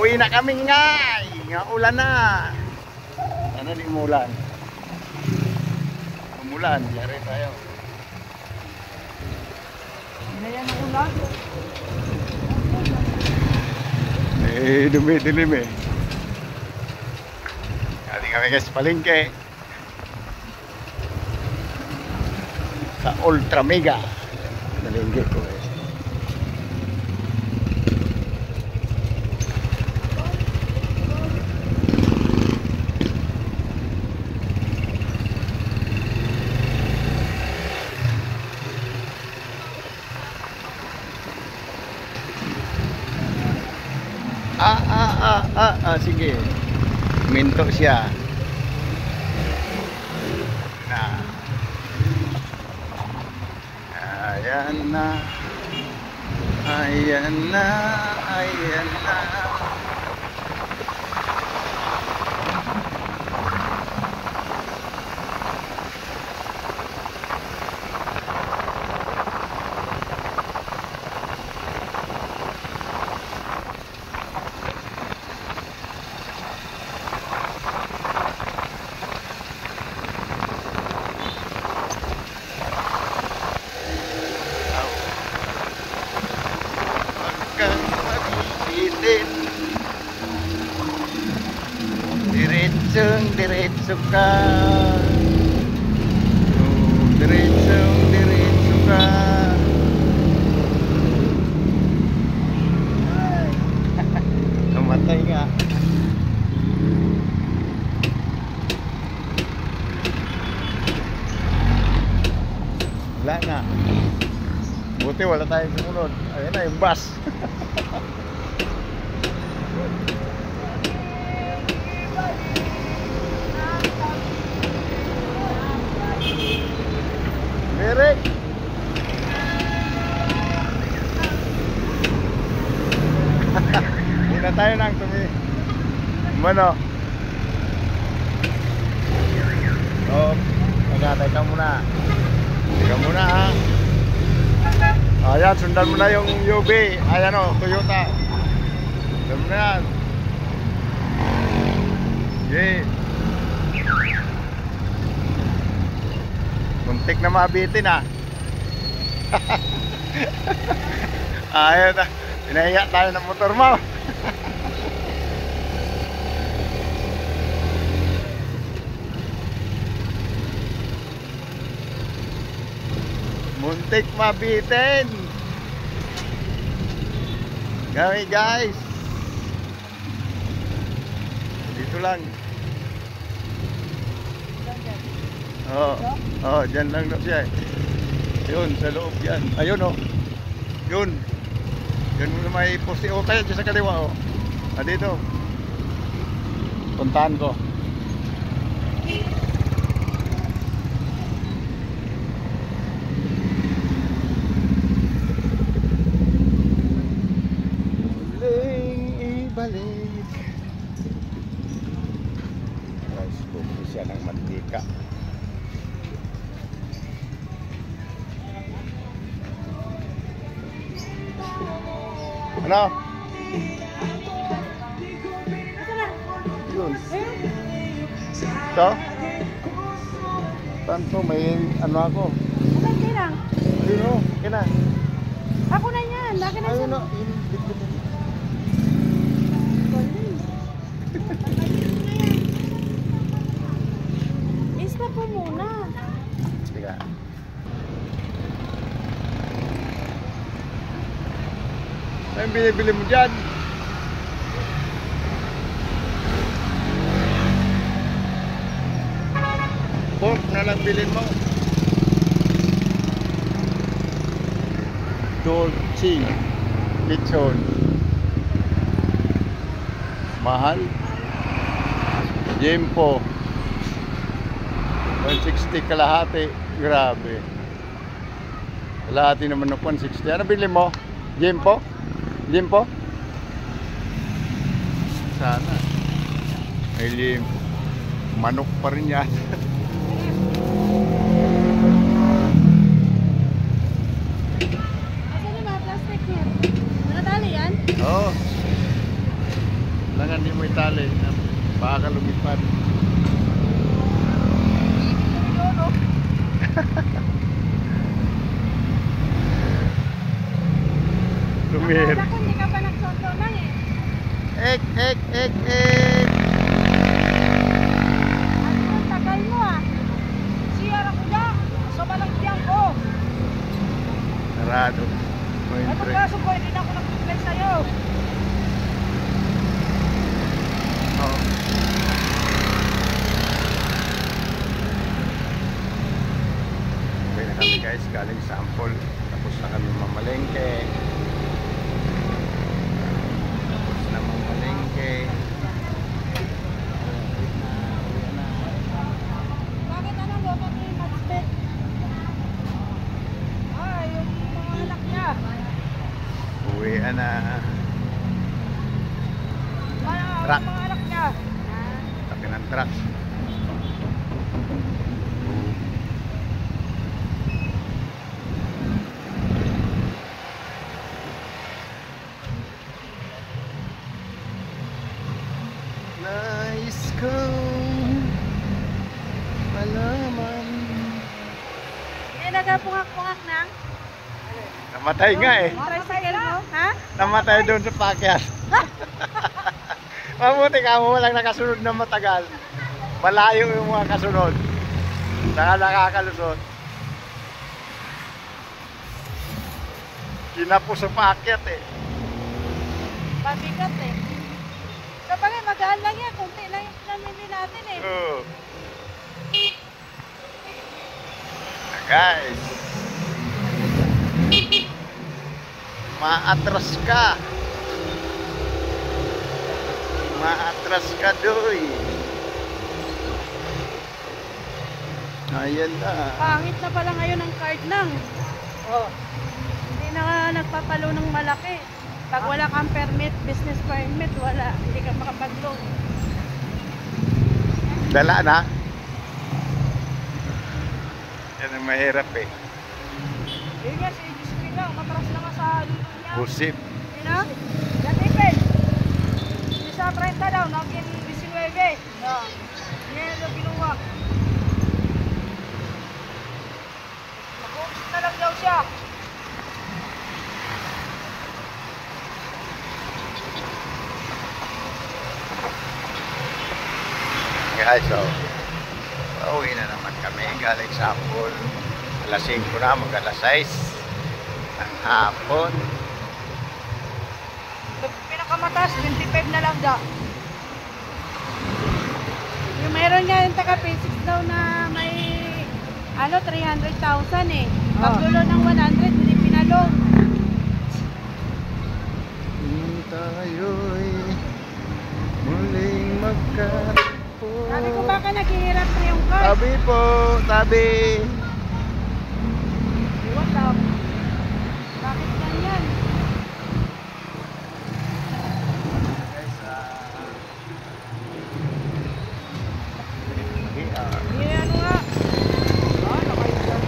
Pauwi na kami ngay. Nga ulan na. Ano di umulan? Umulan, yari tayo. Hindi yan ang ulan. Dumi-dilim eh. Ating kami guys palengke. Sa Ultra Mega. Palengke ko eh. Sige. Minto siya. Nah. Ayan na. Ayan na. Ayan na. Diretso ka. Diretso ka. Namatay nga. Wala na. Buti wala tayong sumunod. Ayun na yung bus. Merek. Hindi na tayo nang Mano? Oh, teka muna. Teka muna ha. Ayan, sundan mo na yung UB. Ayan o, Toyota. Sundan mo na yan. Okay. Muntik na mabitin ah. Ayun na. Pinahiya tayo ng motor mo. Muntik mabitin. Kami guys. Dito lang. Oh, dyan lang daw siya. Yun, sa loob yan. Ayun oh. Yun. Yun na may poste. O kaya dyan sa kaliwa oh. Dito. Puntahan ko. Ibalik. Rice cooker siya ng mantika. Ano? Yun. Ito? Tanto may ano ako. Ano kailang? Ayun o, kina. Ako na yan. Laki na siya. Ayun o. Isa po muna. Tiga. Ano binibili mo dyan? Pork na lang bilhin mo. Dolce lechon. Mahal. Jempo 160 kalahati. Grabe. Kalahati naman ng 160. Ano bilhin mo? Jempo? Jempo? Sana. May limpo. Manok pa rin yan. Asan yung mga plastic niya? Nakatali yan? Oo. Kailangan di mo itali. Baka lumipad. Lumir. Ako, hindi ka pa nagsondo lang eh. Ek. Ano ang tagal mo ah? Siyara ko lang. Sa malagyan ko. Sarado. Ano kaso ko, hindi na ako nag-reply sa'yo. Oh. Okay na kami guys, galing sample. Tapos na kami mamalengke. Bakit ano, loto ko yung matspet? Ah, yung mga anak niya. Uwian na. Truck. Yung mga anak niya. Taki ng truck. Nais ko malaman. Hindi nagapungak-pungak na? Namatay nga eh. Tricycle mo? Ha? Namatay doon sa pakyat. Mabuti ka mo walang nakasunod na matagal. Malayo yung mga kasunod. Saka nakakalusot. Kinapos sa pakyat eh. Pabigat eh. Kapag magaan lang yan, kunti lang yung pinamili natin eh. Oo. Guys. Maatras ka. Maatras ka doy. Ayan na. Pangit na pala ngayon ang card lang. Oh. Hindi na nagpapalo ng malaki. Pag wala kang permit, business permit, wala. Hindi ka makapag-loan. Dala na. Yan ang mahirap eh. Yun nga, si Jisri lang. Matras na nga sa luto niya. Busip. You know? Gatipin. Isa 30 daw, naging 19. No. Yan yung ginawa. Mag-uusap na lang daw siya. Guys, so pauwi na naman kami galing sa hapon. Alas 5 na, mag alas 6 ng hapon. Pinakamataas, 25 na lang daw. Yung mayroon nga yung taga-basics daw na may 300,000 eh. Pagdulo ng 100, hindi pinalong. Tayo'y muling magkaroon. Sabi ko baka naghihirap na yung card. Tabi po, tabi. Iwan daw. Bakit ganyan? Hindi ano nga. Nakailan.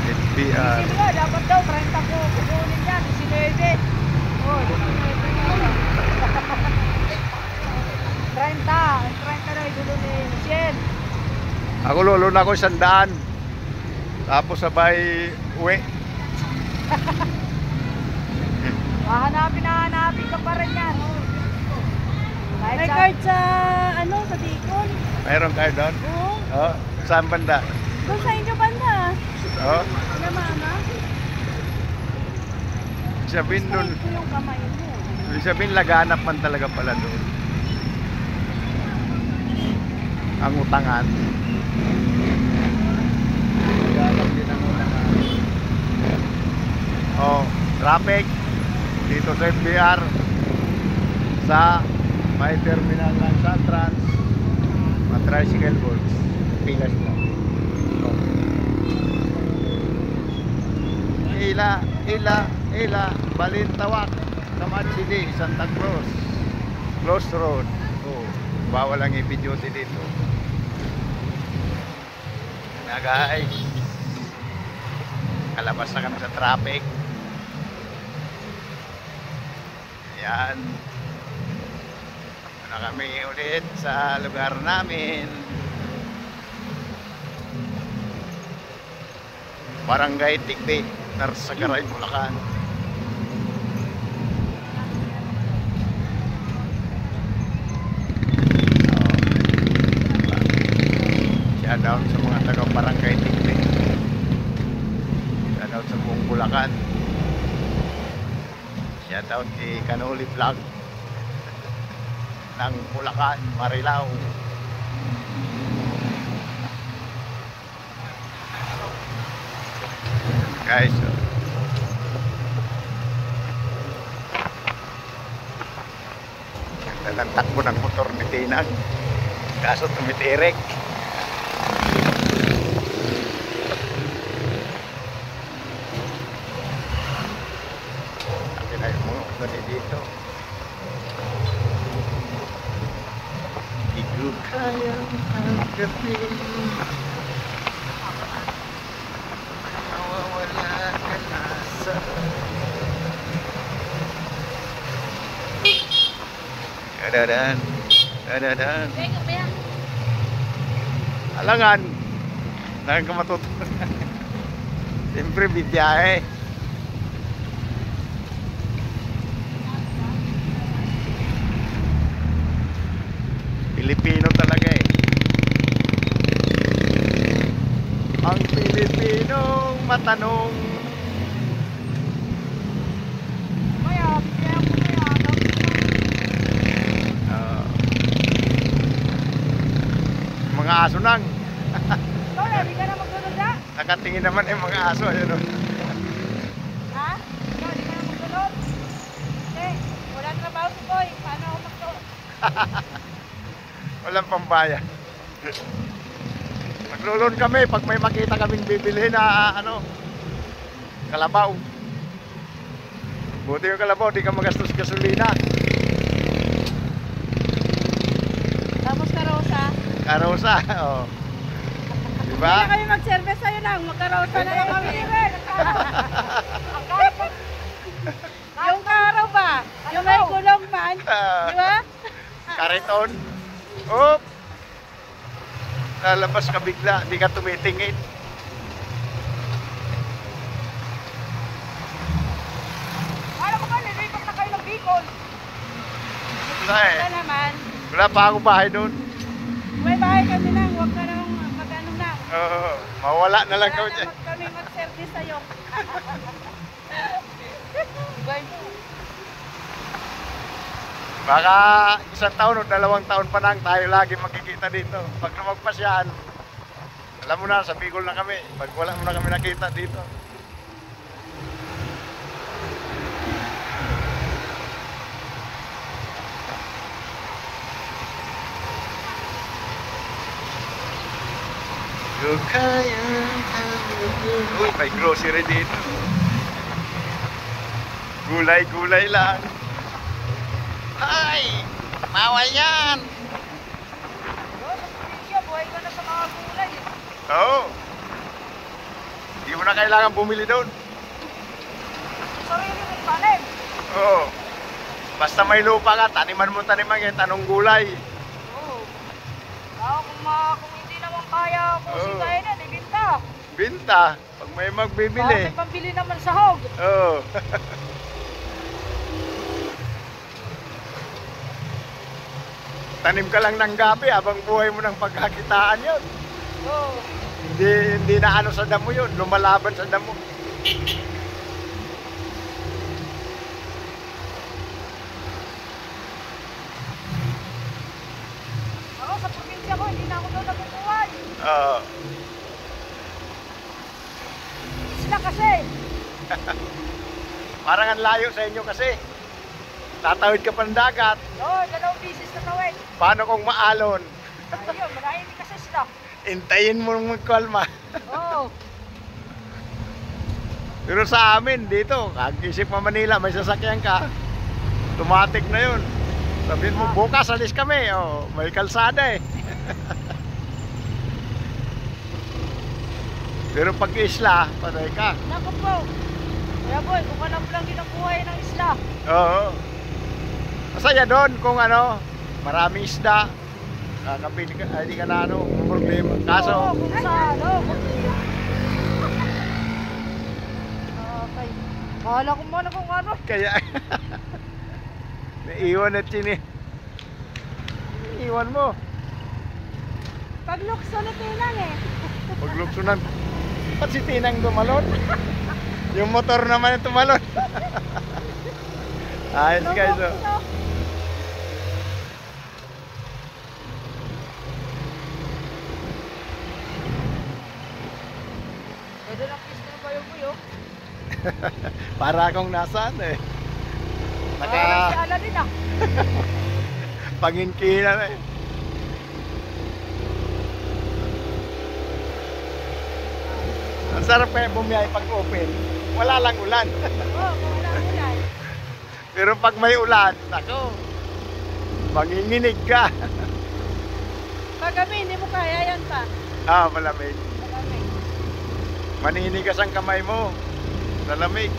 FBR. Sige nga, dapat daw 30 ko kukunin yan. 19. Oh, 30 na idulo ni Michelle. Ako lolo na ako 100. Tapos sabay uwi. Hahanapin ka pa rin yan. May card sa, sa Bicol. Mayroon kayo doon? Oo. Oh, saan banda? Doon sa inyo banda. Oh, Sila mama. sabihin doon. Ito yung kamay mo. Sabihin laganap man talaga pala doon. Ang utangan. Laganap din ang utangan. Oh, traffic dito sa FBR sa may terminal ng Santrans, mga tricycle boards, pilas na. Ila, Balintawak, Kamat City, Santa Cruz, Close Road. Oh, bawal ang i-video dito. Na guys. Kalabas na kami sa traffic. Ayan. Na kami ulit sa lugar namin. Barangay Tikbi, Narsagaray, Bulacan. Shoutout sa mga taga Barangay Tikbi. Shoutout sa buong Bulacan. Shoutout kay Kanuli Vlog ng Bulacan, Marilao. Guys, ganda ng takbo ng motor ni Tinag, kaso tumitirik. Sabi na yung mga ugali dito. Di ko kayang tanggapin, nawawala ka na sa dadadan, dadadan. Alangan, nang ka matutunan. Siyempre bibiyahe. Pilipino talaga eh. Ang Pilipinong matanong. Mga aso nang. Lola, di ka na magdulog na? Nakatingin naman yung mga aso. Ayun, oh. Ha? Ikaw, di ka na magdulog? Hindi, walang trabaho si Boy. Paano ako magdulog? Walang pambayan. Maglulon kami pag may makita kaming bibili na ano, kalabaw. Buti yung kalabaw, di ka magastos gasolina. Tapos karosa. Karosa, oh. Diba? Hindi na kami mag-service sa'yo lang. Magkarosa na lang kami. Yung karaw ba? Yung may gulong man. Di ba? Kariton. Oh. Lalabas ka bigla, di ka tumitingin. Alam mo ba, nilipat na kayo ng Bicol. Wala eh. Wala naman. Wala pa akong bahay doon. May bahay kami lang. Huwag ka nang mag-ano lang. Oo, mawala na lang kami dyan. Wala kami mag-service sa'yo. Baka isang taon o 2 taon pa lang tayo lagi magkikita dito. Pag lumagpas yan, alam mo na, sa Bicol na kami. Pag wala mo na kami nakita dito. Uy, may grocery dito. Gulay-gulay lang. Ay! Mawal yan! Buhay ka na sa mga gulay. Oo. Hindi mo na kailangan bumili doon. Sarili mong tanim. Oo. Basta may lupa ka, taniman mo taniman yan, tanong gulay. Oo. Kung hindi naman kaya kung Oo. sigayin yan, ibinta. Binta, pag may magbibili. May pambili naman sa hog. Oo. Tanim ka lang ng gabi habang buhay mo ng pagkakitaan yun. Oo. Hindi na ano sa damo yun, lumalaban sa damo. Ako sa probinsya ko, hindi na ako doon nabubuhay. Oo. Sila kasi. Parang ang layo sa inyo kasi. Tatawid ka pa ng dagat. Oo, 2 bisis na tawid. Paano kung maalon? Ayun, marami kasi sila. Intayin mo magkalma. Oo. Pero sa amin dito, kag-isip mo Manila, may sasakyan ka. Automatic na yun. Sabihin mo, bukas alis kami. Oh, may kalsada eh. Pero pag isla, patay ka. Naku po. Kuya boy, kung alam mo lang din ang buhay ng isla. Oo. Masaya doon kung ano, maraming isda. Kakapili ka, hindi ka na ano, problema. Oo, Kaso, kung sa ano. Okay. Bahala ko muna kung ano. kaya, naiwan at sini. Iwan mo. Pag lukso na tinang eh. Pagluksunan. Ba't si Tinang tumalon? Yung motor naman yung tumalon. Ayos guys. Oh. Lukso. Pwede lang pista na kayo boy oh. Para akong nasaan eh. Parang si Aladdin ah. Panginkinan eh. Ang sarap kaya bumiyay pag open. Wala lang ulan. Oo, kung wala ulan. Pero pag may ulan, ako, manginginig ka. Paggabi, hindi mo kaya yan pa. Malamig. Paggabi. Maninigas ang kamay mo. Lalamig.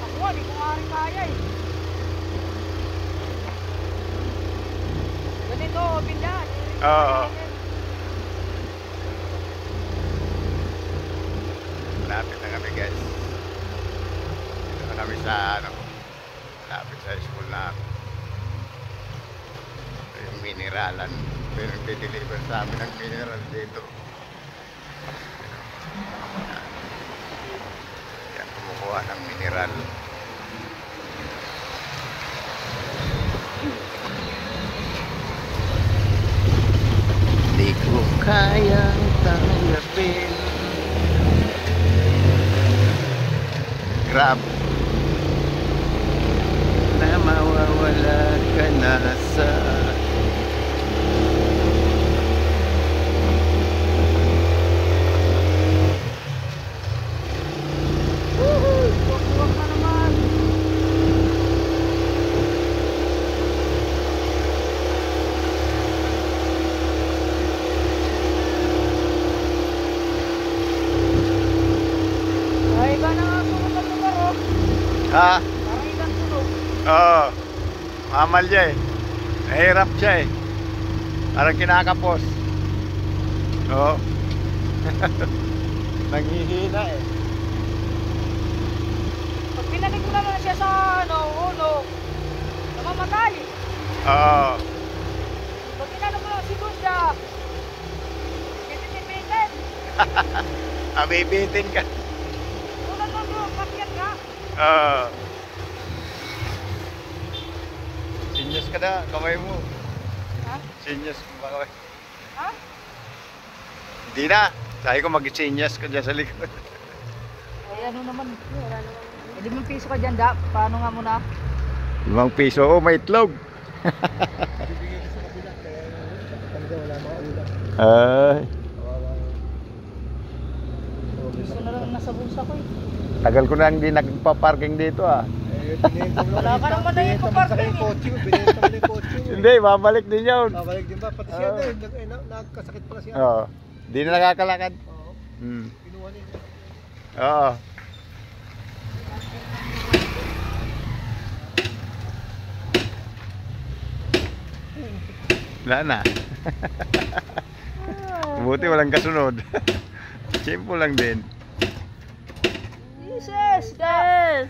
Ako, hindi ko nga rin kaya eh. Ganito, bindan. Oo. Lapit na kami guys. Dito na kami sa ano, lapit sa school namin. Ito yung mineralan. Ito yung nagde-deliver sa amin ng mineral dito. Yan, kumukuha ng mineral. Di ko kayang tanggapin. Grab na mawawala ka na sa Huwag na naman. Ay, iba na nga sunog ang lugar oh. ha? Parang ibang sunog. Oo. Mamal siya eh. Nahirap siya eh. Parang kinakapos. Oo. Nanghihina eh. Pag pinanig mo naman siya sa ano, ulo, namamatay. Oo. Pag pinanong mo lang si Buddha, tititipitin. Abibitin ka. Unang mundo, pakyat ka. Oo. Sinyas ka na, kamay mo. Ha? Sinyas mo ba kamay? Ha? Hindi na. Sabi ko mag-sinyas ka dyan sa likod. Ay, ano naman. Wala naman. Eh, 5 piso ka dyan, da. Paano nga muna? 5 piso. Oh, may itlog. Ay. Gusto na lang nasa bulsa ko eh. Tagal ko na hindi nagpa-parking dito ah. Wala ka naman na yung parking eh. Hindi, babalik din yun. Babalik din ba? Pati siya din, nagkasakit pala siya. Oo. Hindi na nakakalakad. Oo, Hmm. kinuha niya. Oo. Wala na. Buti walang kasunod. Simple lang din. Jesus! Yes!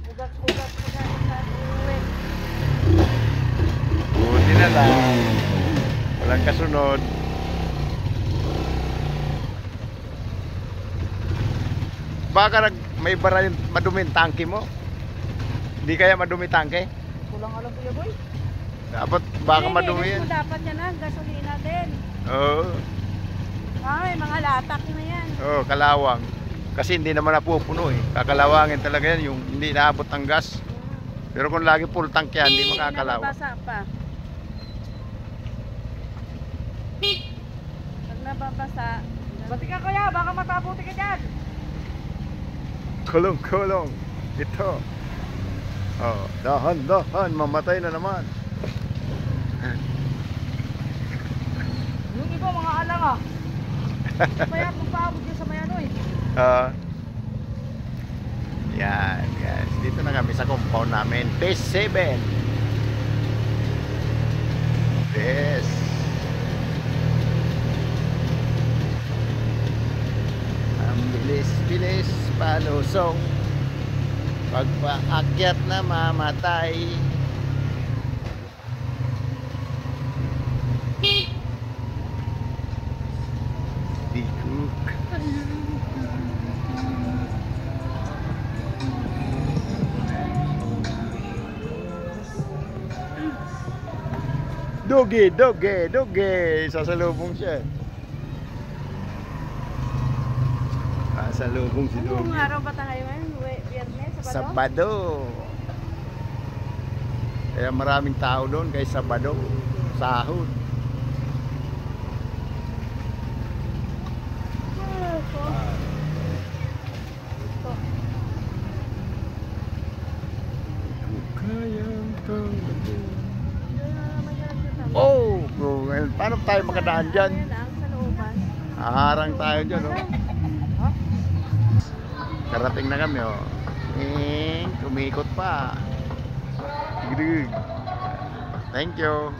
Ugat-ugat ko na sa uwi. Buti na lang. Walang kasunod. Baka may bara yung madumi yung tangke mo. Hindi kaya madumi tangke? Kulang alam kuya boy. Dapat baka Hindi, madumi nilinis yan. mo dapat yan ang gasolina din. Oo. Ay, mga latak na yan. Oo, kalawang. Kasi hindi naman napupuno eh. Kakalawangin talaga yan yung hindi naabot ng gas. Pero kung lagi full tank yan, hindi makakalawang. Nababasa pa. Pag nababasa, bati ka kuya, baka matabuti ka dyan. Kulong-kulong. Ito. Oh, dahan-dahan, mamatay na naman. Yung Lagi ko mga alang ah. Kaya pagpaabot dyan sa mayano eh. Oo. Yan, guys. Dito na kami sa compound namin. Phase 7. Yes. Ang bilis-bilis palusong. Pagpaakyat na mamatay. Dikuk. Doge, doge, doge. Sasalubong siya. Sasalubong si Anong Doge. araw ba tayo ngayon? Biyernes? Sabado? Sabado. Kaya maraming tao doon kay Sabado. Sahod. Oh, bro. Paano tayo makadaan dyan? Ayun lang, sa looban. Harang tayo dyan, oh. Karating na kami, oh. Kumikot pa. Thank you.